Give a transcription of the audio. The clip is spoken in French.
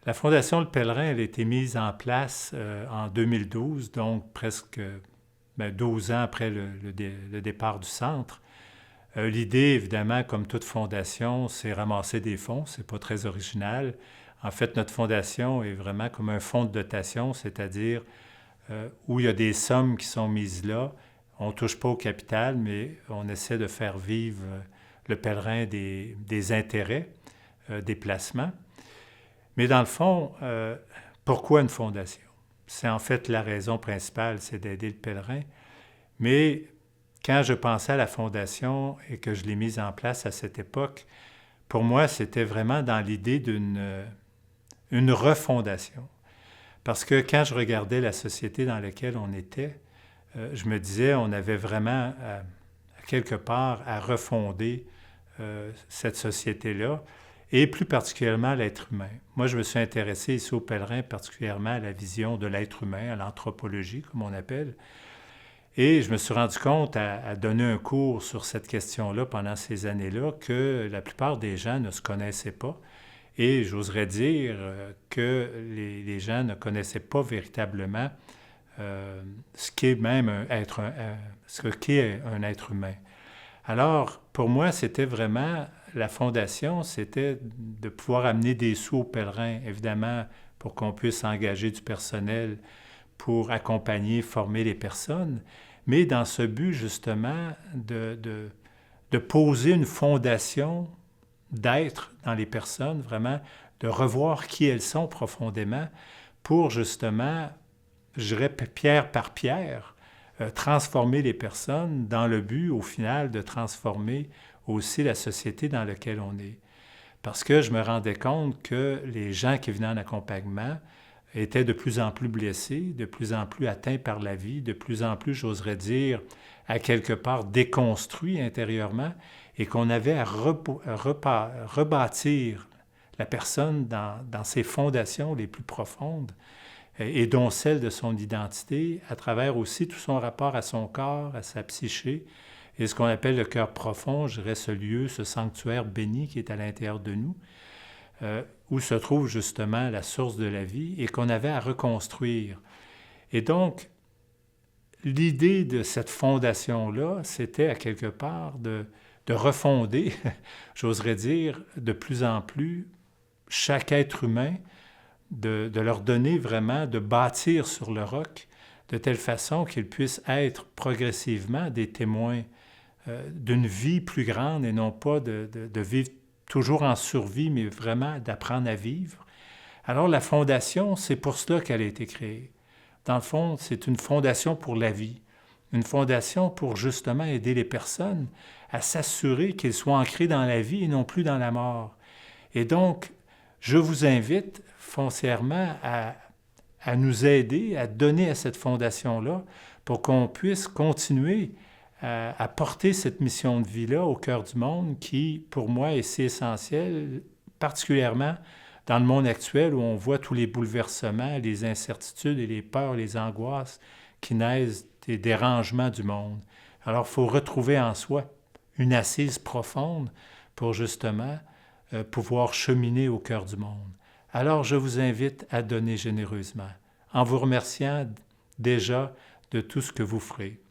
La Fondation Le Pèlerin, elle a été mise en place en 2012, donc presque 12 ans après le départ du centre. L'idée, évidemment, comme toute fondation, c'est ramasser des fonds. C'est pas très original. En fait, notre fondation est vraiment comme un fonds de dotation, c'est-à-dire où il y a des sommes qui sont mises là. On ne touche pas au capital, mais on essaie de faire vivre le pèlerin des intérêts, des placements. Mais dans le fond, pourquoi une fondation? C'est en fait la raison principale, c'est d'aider le pèlerin. Mais quand je pensais à la fondation et que je l'ai mise en place à cette époque, pour moi, c'était vraiment dans l'idée d'une refondation. Parce que quand je regardais la société dans laquelle on était, je me disais, on avait vraiment, quelque part, à refonder cette société-là, et plus particulièrement l'être humain. Moi, je me suis intéressé ici au pèlerin, particulièrement à la vision de l'être humain, à l'anthropologie, comme on appelle. Et je me suis rendu compte à donner un cours sur cette question-là pendant ces années-là que la plupart des gens ne se connaissaient pas. Et j'oserais dire que les gens ne connaissaient pas véritablement ce qu'est même ce qu'est un être humain. Alors, pour moi, c'était vraiment, la fondation, c'était de pouvoir amener des sous aux pèlerins, évidemment, pour qu'on puisse engager du personnel pour accompagner, former les personnes, mais dans ce but, justement, de poser une fondation d'être dans les personnes, vraiment, de revoir qui elles sont profondément pour, justement, je dirais pierre par pierre, transformer les personnes dans le but, au final, de transformer aussi la société dans laquelle on est. Parce que je me rendais compte que les gens qui venaient en accompagnement étaient de plus en plus blessés, de plus en plus atteints par la vie, de plus en plus, j'oserais dire, à quelque part déconstruits intérieurement, et qu'on avait à rebâtir la personne dans ses fondations les plus profondes, et dont celle de son identité, à travers aussi tout son rapport à son corps, à sa psyché, et ce qu'on appelle le cœur profond, je dirais ce lieu, ce sanctuaire béni qui est à l'intérieur de nous, où se trouve justement la source de la vie et qu'on avait à reconstruire. Et donc, l'idée de cette fondation-là, c'était à quelque part de refonder, j'oserais dire, de plus en plus chaque être humain, de leur donner vraiment, de bâtir sur le roc, de telle façon qu'ils puissent être progressivement des témoins d'une vie plus grande et non pas de vivre toujours en survie, mais vraiment d'apprendre à vivre. Alors la fondation, c'est pour cela qu'elle a été créée. Dans le fond, c'est une fondation pour la vie, une fondation pour justement aider les personnes à s'assurer qu'elles soient ancrées dans la vie et non plus dans la mort. Et donc, je vous invite foncièrement à nous aider, à donner à cette fondation-là pour qu'on puisse continuer à porter cette mission de vie-là au cœur du monde qui, pour moi, est si essentielle, particulièrement dans le monde actuel où on voit tous les bouleversements, les incertitudes et les peurs, les angoisses qui naissent des dérangements du monde. Alors, il faut retrouver en soi une assise profonde pour justement pouvoir cheminer au cœur du monde. Alors, je vous invite à donner généreusement, en vous remerciant déjà de tout ce que vous ferez.